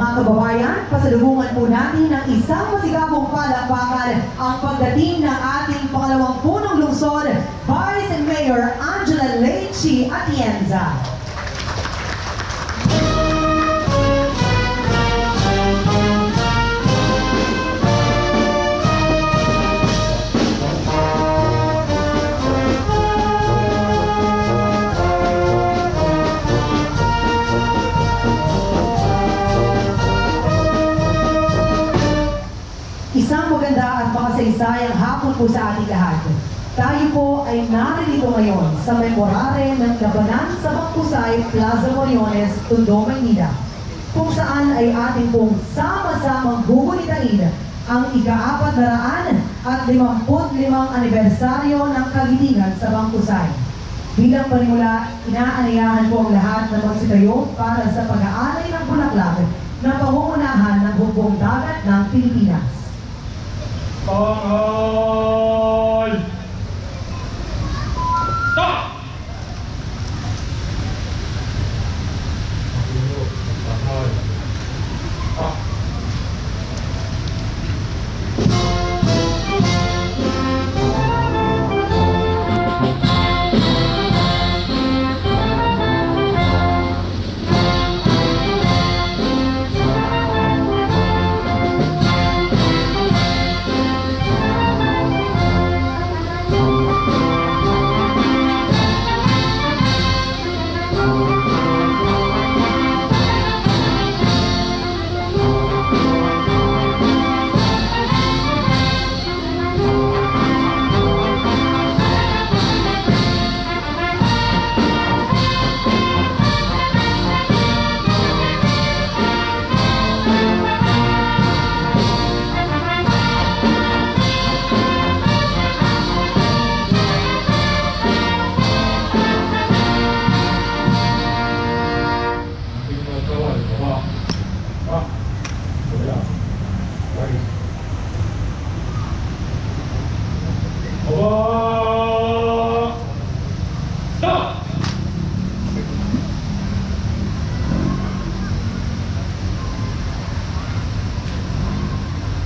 Mga kababayan, pasalubungan po natin ng isang masigabong palakpakan ang pagdating ng ating pangalawang punong lungsod, Vice Mayor Angela Lechi Atienza. Isang maganda at makasaysayang hapon po sa ating lahat. Tayo po ay naririto ngayon sa memorare ng labanan sa Bangkusay, Plaza Moriones, Tondo, Maynila, kung saan ay ating pong sama-samang gugunitain ang ika-455 anibersaryo ng kagitingan sa Bangkusay. Bilang panimula, inaanayahan po ang lahat na magsitayo para sa pag-aalay ng bulaklak na pangungunahan ng bumbong dagat ng Pilipinas. Pangay! Stop!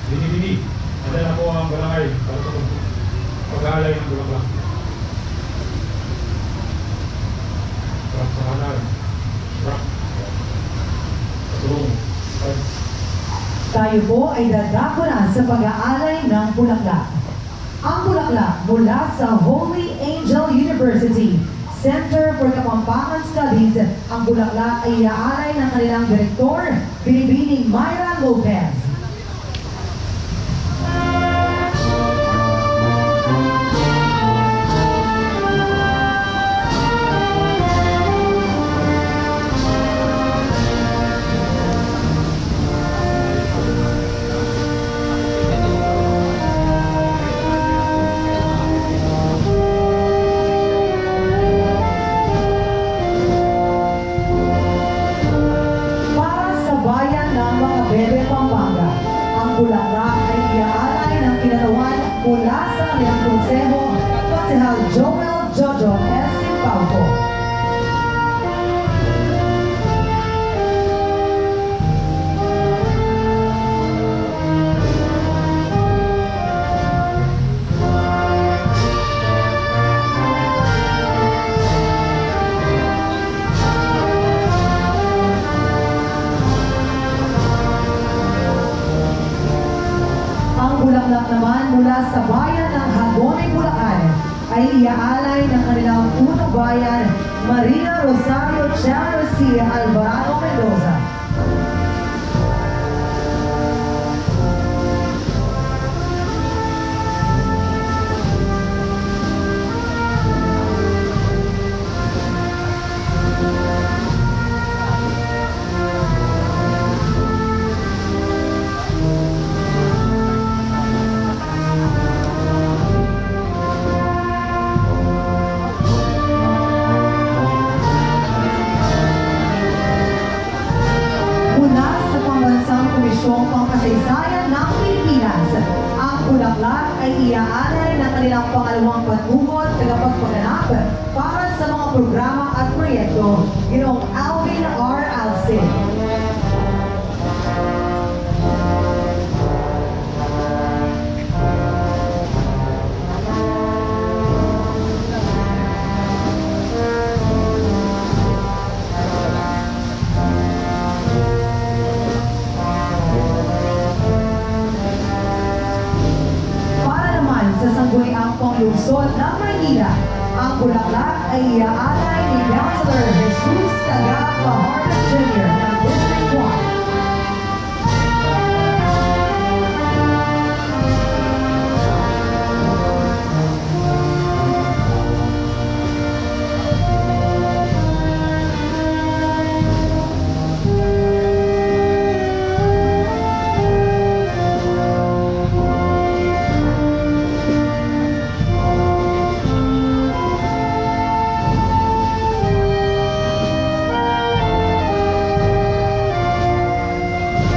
Bini-bini, ada na po ang barangay para sa pag-aalay ng bulaklak. Sarap sa kanan. Sarap. Patulong. Tayo po ay dadako na sa pag-aalay ng bulaklak. Ang bulaklak mula sa Holy Angel University Center for Kapampangan Studies, ang bulaklak ay iaalay ng kanilang direktor, Binibining Myra Lopez. Bebe, Pampanga. Ang bulaklak ay iaalay ng kinatawan mula sa kanilang konseho, Konsehal Joel Jojo S. Pauco. Bulaklak naman mula sa bayan ng Hagonoy, Bulacan ay iaalay ng kanilang unang bayan, Maria Rosario Charosia Alvarado Mendoza. Pangkasaysayan ng Pilipinas. Ang bulaklak ay iaalay ng kanilang pangalawang patnubot tagapagpaganap para sa mga programa at proyekto, Ginoong Alvin R. Alcin. sampung lungsod ng Maynila. Ang bulaklak ay iaalay ni Councilor Jesus Cagap Paharda Jr. ng District 1.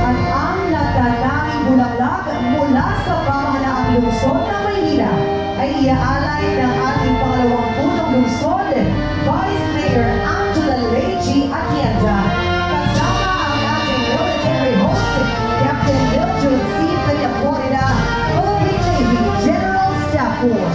At ang nagdadaming bulaklak mula sa pamahalaang lungsod ng Maynila ay iaalay ng ating pangalawang punong lungsod, Vice Mayor Angela Lechi Atienza, kasama ang ating military host, Captain Mildred C. Peña-Florida, Philippine Navy General Staff Corps.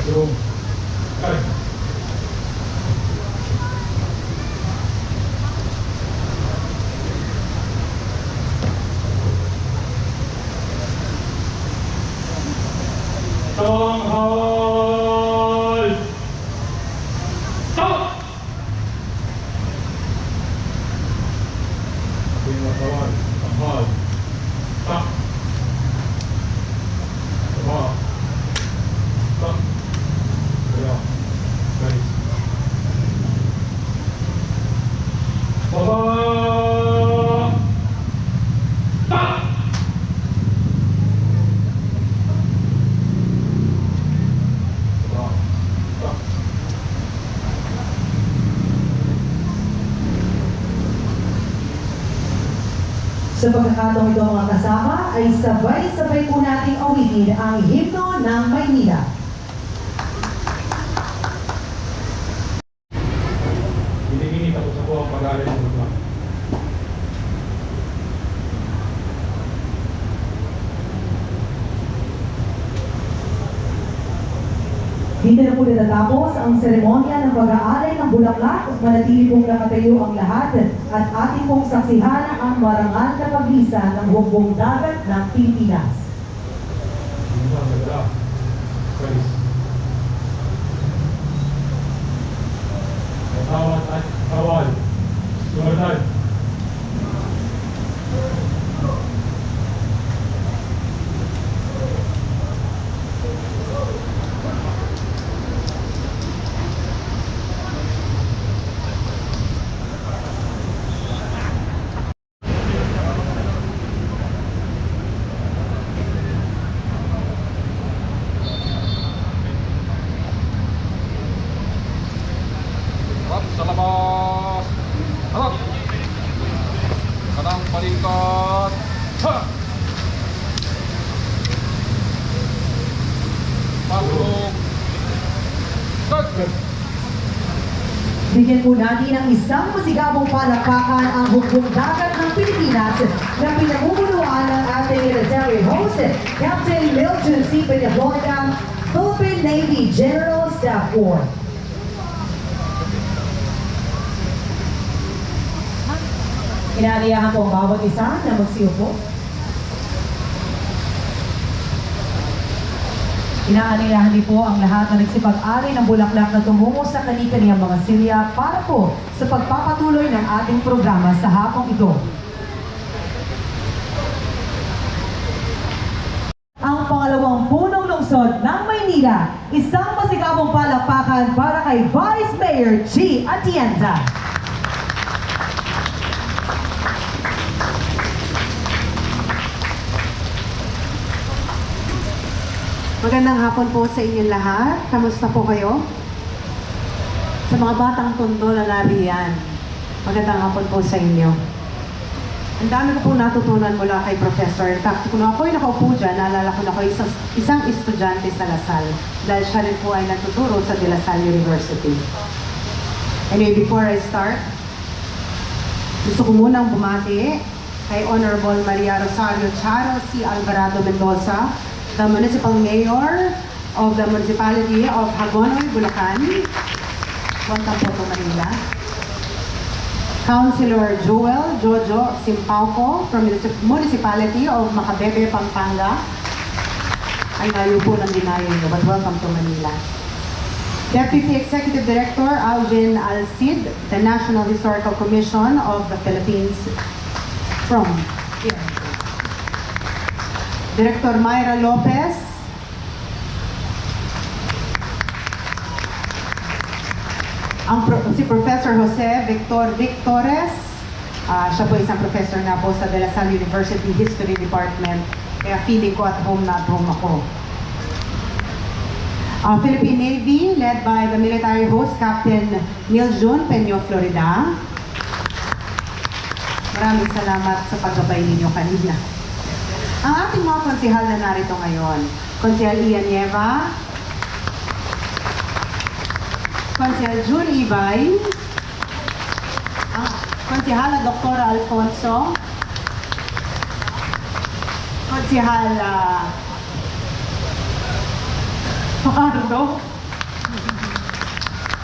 Yung, kaya. Tanghal! Stop! Ako yung matawag. Tanghal. Stop! Stop! Stop! Kaya, guys. Baba! Stop! Stop! Stop! Sa pagkakataong ito mga kasama ay sabay-sabay po nating awitin ang himno ng Maynila. Hinihingi tapos ako ang pag-aaral ng bulaklak. Dito na po natatapos ang seremonya ng pag-aalay ng bulaklak. Manatili pong nakatayo ang lahat at ating pong saksihan ang marangal na paglisa ng hukbong dagat ng Pilipinas. Hindi ba ang nagdala? Guys. Tawad at tawad. Sumunod. Harap sa labas. Harap. Kanang palingkat. Ha! Pasok. Start. Bigyan po natin ng isang masigabong palakpakan ang hukbong dagat ng Pilipinas na pinamumunuan ng ating military host, Captain Mildred C. Peña-Florida, Philippine Navy General Staff Corps. Inaaliyahan po ang bawat isa na magsiupo. Inaaliyahan din po ang lahat na nagsipag-ari ng bulaklak na tumungo sa kani-kaniyang mga silya para po sa pagpapatuloy ng ating programa sa hapong ito. Ang pangalawang punong lungsod ng Maynila, isang masigabong palakpakan para kay Vice Mayor G. Atienza. Magandang hapon po sa inyong lahat. Kamusta po kayo? Sa mga batang tondo na nariyan, magandang hapon po sa inyo. Ang dami ko pong natutunan mula kay Professor. In fact, kung ako'y nakaupo dyan, naalala ko na ako isang estudyante sa Lasal dahil siya rin po ay nagtuturo sa De La Salle University. Anyway, before I start, gusto ko munang bumati kay Honorable Maria Rosario Charo C. Alvarado Mendoza, the Municipal Mayor of the Municipality of Hagonoy, Bulacan, Tampoco, Manila. Councilor Joel Jojo Simpauco from the Municipality of Macabebe, Pampanga. Ay layo po ng dinayo nyo, but welcome to Manila. Deputy Executive Director Alvin Alcid, the National Historical Commission of the Philippines from here. Director Myra Lopez, si Professor Jose Victor Victores, siya po isang professor na po sa De La Salle University History Department, kaya feeling ko at home na at home ako. Philippine Navy, led by the military host Captain Neil Jun Peño Florida. Maraming salamat sa paggabay ninyo kanina. Ang ating mga konsihal na narito ngayon, Konsihal Ian Nieva, Konsihal June Ibay, Konsihala Dr. Alfonso, Konsihal Pardo.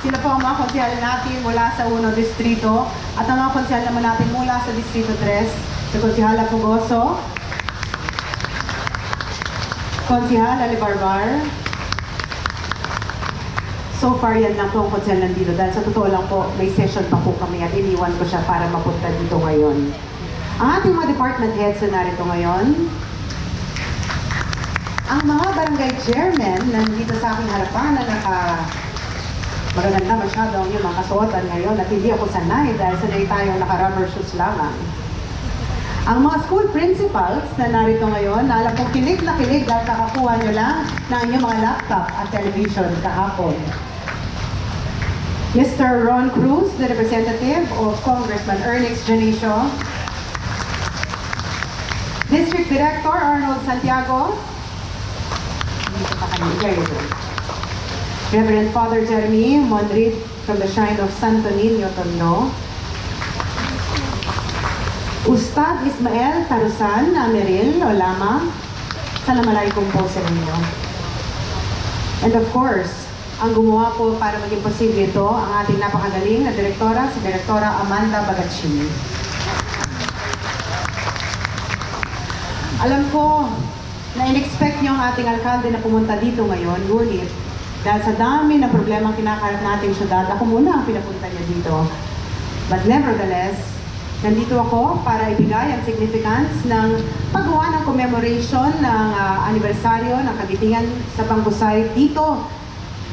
Sila po ang mga konsihal natin mula sa 1 distrito at ang mga konsihal naman natin mula sa distrito 3, si Konsihala Fugoso, Konsihal Alibarbar. So far, yan lang po ang konsihal nandito. Dahil sa totoo lang po, may session pa po kami at iniwan ko siya para mapunta dito ngayon. Ang ating mga department heads na narito ngayon, ang mga barangay chairman na nandito sa aking harapan na magaganda masyado ang iyong mga kasuotan ngayon at hindi ako sanay dahil sanay tayong naka-rubber shoes lamang. Ang mga school principals na narito ngayon, na alam kong kilig na kilig dahil kakakuha nyo lang ng inyong mga laptop at television kahapon. Mr. Ron Cruz, the representative of Congressman Ernest Janicio. District Director Arnold Santiago. Reverend Father Jeremy Monrid from the Shrine of Santo Niño, Tondo. Ustad Ismael Tarusan Ameril Olama. Salamalaikum po sa inyo. And of course, ang gumawa po para maging posible ito, ang ating napakagaling na direktora, si Direktora Amanda Bagachin. Alam ko na in-expect niyo ang ating alkalde na pumunta dito ngayon, ngunit dahil sa dami na problemang kinakarap natin syudad, ako muna ang pinapunta niya dito. But nevertheless, nandito ako para ibigay ang significance ng paggawa ng commemoration ng anibersaryo ng Kagitingan sa Panggusay dito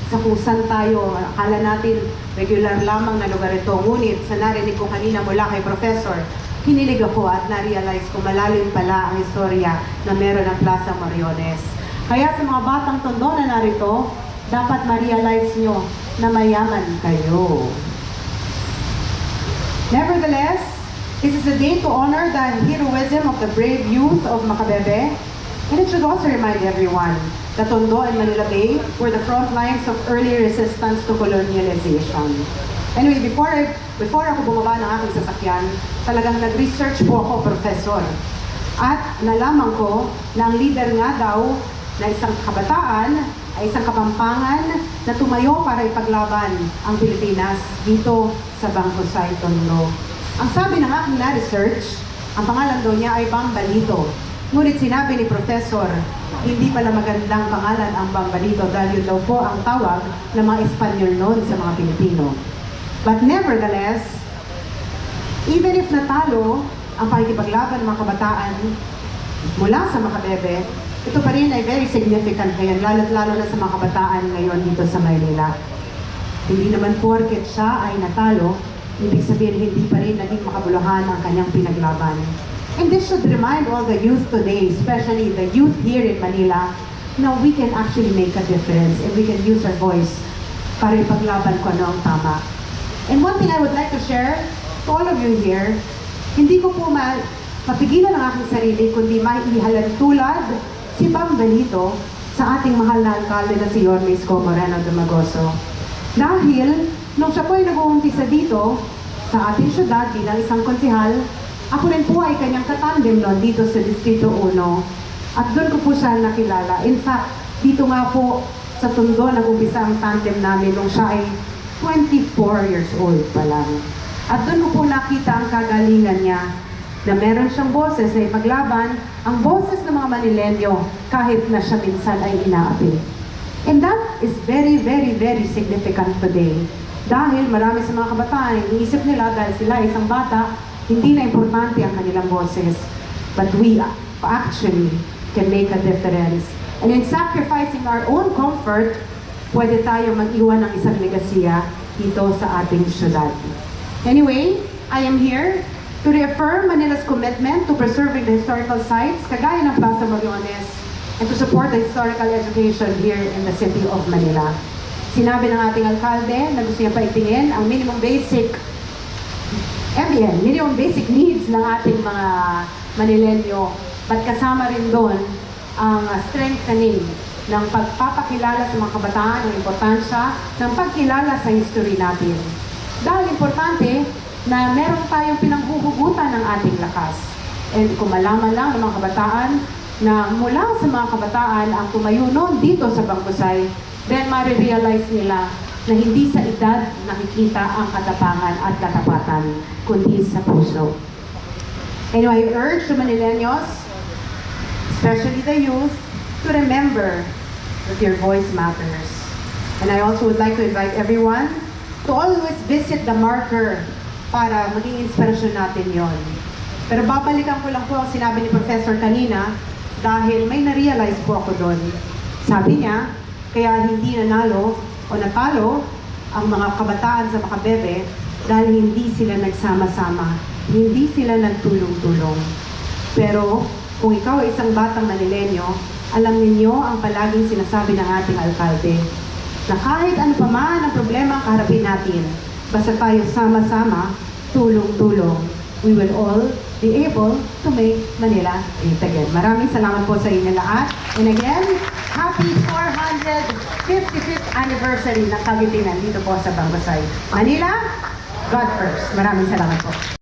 sa kusan tayo. Akala natin regular lamang na lugar ito. Ngunit sa narinig ko kanina mula kay Professor, kinilig ako at na-realize ko malalim pala ang istorya na meron ng Plaza Moriones. Kaya sa mga batang tondo na narito, dapat ma-realize nyo na mayaman kayo. Nevertheless, this is a day to honor the heroism of the brave youth of Macabebe, and it should also remind everyone that Tondo and Manila Bay were the front lines of early resistance to colonialization. Anyway, before ako bumaba ng aking sasakyan, talagang nag-research po ako, Professor. At nalaman ko na ang leader nga daw na isang kabataan ay isang kapampangan na tumayo para ipaglaban ang Pilipinas dito sa Bangkusay, Tondo. Ang sabi ng aking na-research, ang pangalan daw niya ay Bambalito. Ngunit sinabi ni Professor, hindi pala magandang pangalan ang Bambalito dahil yun daw po ang tawag ng mga Espanyol noon sa mga Pilipino. But nevertheless, even if natalo ang pakikipaglaban ng mga kabataan mula sa Macabebe, ito pa rin ay very significant ngayon, lalo na sa mga kabataan ngayon dito sa Maynila. Hindi naman porket siya ay natalo, ibig sabihin hindi pa rin naging makabuluhan ang kanyang pinaglaban. And this should remind all the youth today, especially the youth here in Manila, na we can actually make a difference and we can use our voice para ipaglaban ko ano ang tama. And one thing I would like to share to all of you here, hindi ko po mapigilan ang aking sarili kundi maihalan tulad si Bam Benito sa ating mahal na alkalde na si Yorme Isko Moreno Dumagoso. Dahil nung siya po ay nag-uumpisa dito sa ating syudad bilang isang konsihal, ako rin po ay kanyang katandem noon dito sa Distrito 1. At doon ko po siya nakilala. In fact, dito nga po sa Tondo nag-umpisa ang tandem namin nung siya ay 24 years old pa lang. At doon ko po nakita ang kagalingan niya na meron siyang boses na ipaglaban ang boses ng mga Manilenyo kahit na siya minsan ay inaapi. And that is very, very, very significant today. Dahil marami sa mga kabataan, iniisip nila dahil sila ay isang bata, hindi na importante ang kanilang boses. But we actually can make a difference. And in sacrificing our own comfort, pwede tayo mag-iwan ng isang legasiya dito sa ating syudad. Anyway, I am here to reaffirm Manila's commitment to preserving the historical sites, kagaya ng Plaza Moriones, and to support the historical education here in the city of Manila. Sinabi ng ating alkalde na gusto niya paigtingin ang minimum basic minimum basic needs ng ating mga Manilenyo, but kasama rin doon ang strengthening ng pagpapakilala sa mga kabataan ng importansya ng pagkilala sa history natin. Dahil importante na meron tayong pinanghuhugutan ng ating lakas. And kung malaman lang ng mga kabataan na mula sa mga kabataan ang tumayo noon dito sa Bangkusay, then marirealize nila na hindi sa edad nakikita ang katapangan at katapatan, kundi sa puso. Anyway, I urge the Manileños, especially the youth, to remember that your voice matters. And I also would like to invite everyone to always visit the marker para maging inspirasyon natin yon. Pero babalikan ko lang po ang sinabi ni Professor kanina dahil may na-realize po ako doon. Sabi niya, kaya hindi nanalo o natalo ang mga kabataan sa Makabebe dahil hindi sila nagsama-sama, hindi sila nagtulong-tulong. Pero kung ikaw ay isang batang Manilenyo, alam ninyo ang palaging sinasabi ng ating alkalde na kahit ano pa man ang problema ang kaharapin natin, basta tayo sama-sama, tulong-tulong, we will all be able to make Manila great again. Maraming salamat po sa inyo lahat. And again, happy 455th anniversary ng Kagitingan dito po sa Bangkusay. Manila, God first. Maraming salamat po.